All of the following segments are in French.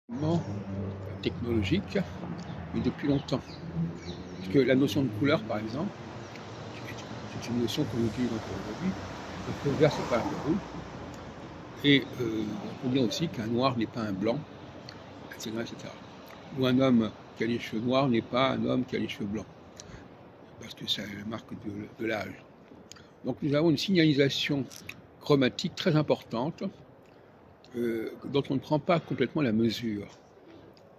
Développement technologique, mais depuis longtemps. Parce que la notion de couleur, par exemple, c'est une notion qu'on utilise encore aujourd'hui. Le feu vert, c'est pas un feu rouge. Et on peut dire aussi qu'un noir n'est pas un blanc, etc., etc. Ou un homme qui a les cheveux noirs n'est pas un homme qui a les cheveux blancs, parce que c'est la marque de l'âge. Donc nous avons une signalisation chromatique très importante, dont on ne prend pas complètement la mesure.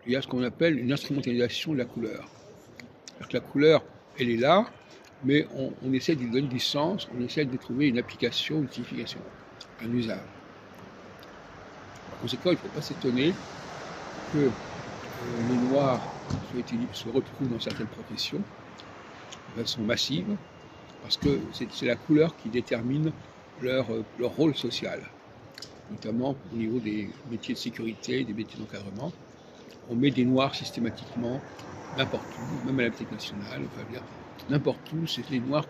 Il y a ce qu'on appelle une instrumentalisation de la couleur. Que la couleur, elle est là, mais on essaie de lui donner du sens, on essaie de trouver une application, une signification, un usage. Par conséquent, il ne faut pas s'étonner que les noirs se retrouvent dans certaines professions de façon massive, parce que c'est la couleur qui détermine leur rôle social, notamment au niveau des métiers de sécurité, des métiers d'encadrement. On met des noirs systématiquement n'importe où, même à la Bibliothèque nationale, enfin dire n'importe où, c'est les noirs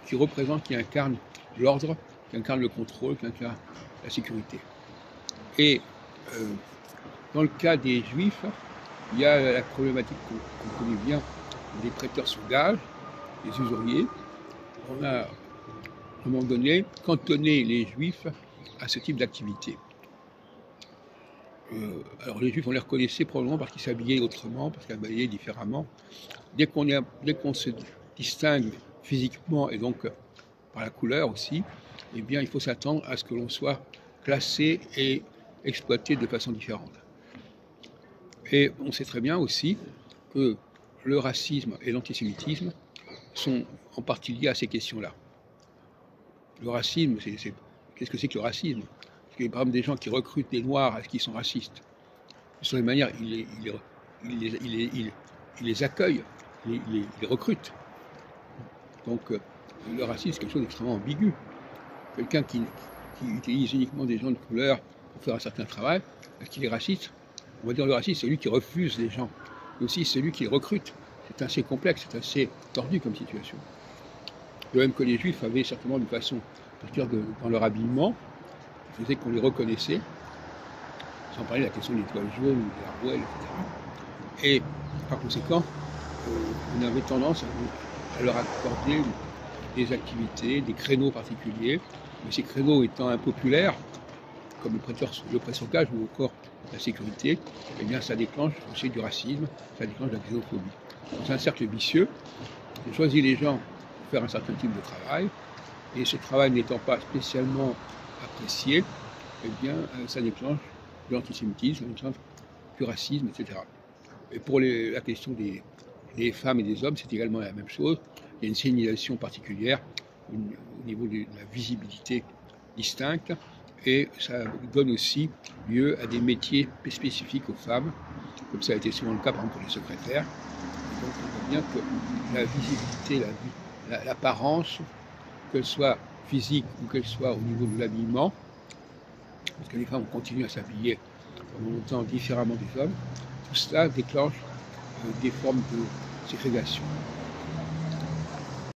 qui représentent, qui incarnent l'ordre, qui incarnent le contrôle, qui incarnent la sécurité. Et dans le cas des juifs, il y a la problématique qu'on connaît bien des prêteurs sous gage, des usuriers. On a, à un moment donné, cantonné les juifs à ce type d'activité. Alors les juifs, on les reconnaissait probablement parce qu'ils s'habillaient autrement, parce qu'ils s'habillaient différemment. Dès qu'on se distingue physiquement et donc par la couleur aussi, eh bien il faut s'attendre à ce que l'on soit classé et exploité de façon différente. Et on sait très bien aussi que le racisme et l'antisémitisme sont en partie liés à ces questions-là. Le racisme, qu'est-ce que c'est que le racisme? Parce qu'il y a par exemple des gens qui recrutent des noirs, est-ce qu'ils sont racistes? De toute manière, ils les accueillent, ils les recrutent. Donc le racisme, c'est quelque chose d'extrêmement ambigu. Quelqu'un qui utilise uniquement des gens de couleur pour faire un certain travail, est-ce qu'il est raciste? On va dire le raciste, c'est celui qui refuse les gens, mais aussi celui qui les recrute. C'est assez complexe, c'est assez tordu comme situation. De même que les juifs avaient certainement une façon, dans leur habillement, qui faisait qu'on les reconnaissait, sans parler de la question des toiles jaunes, des armoires, etc. Et par conséquent, on avait tendance à leur accorder des activités, des créneaux particuliers, mais ces créneaux étant impopulaires, comme le pressocage ou encore la sécurité, eh bien ça déclenche aussi du racisme, ça déclenche de la xénophobie. C'est un cercle vicieux. On choisit les gens pour faire un certain type de travail, et ce travail n'étant pas spécialement apprécié, eh bien ça déclenche de l'antisémitisme, ça déclenche du racisme, etc. Et pour la question des femmes et des hommes, c'est également la même chose. Il y a une signalisation particulière au niveau de la visibilité distincte, et ça donne aussi lieu à des métiers spécifiques aux femmes, comme ça a été souvent le cas par exemple pour les secrétaires. Et donc on voit bien que la visibilité, l'apparence, qu'elle soit physique ou qu'elle soit au niveau de l'habillement, parce que les femmes continuent à s'habiller pendant longtemps différemment des hommes, tout cela déclenche des formes de ségrégation.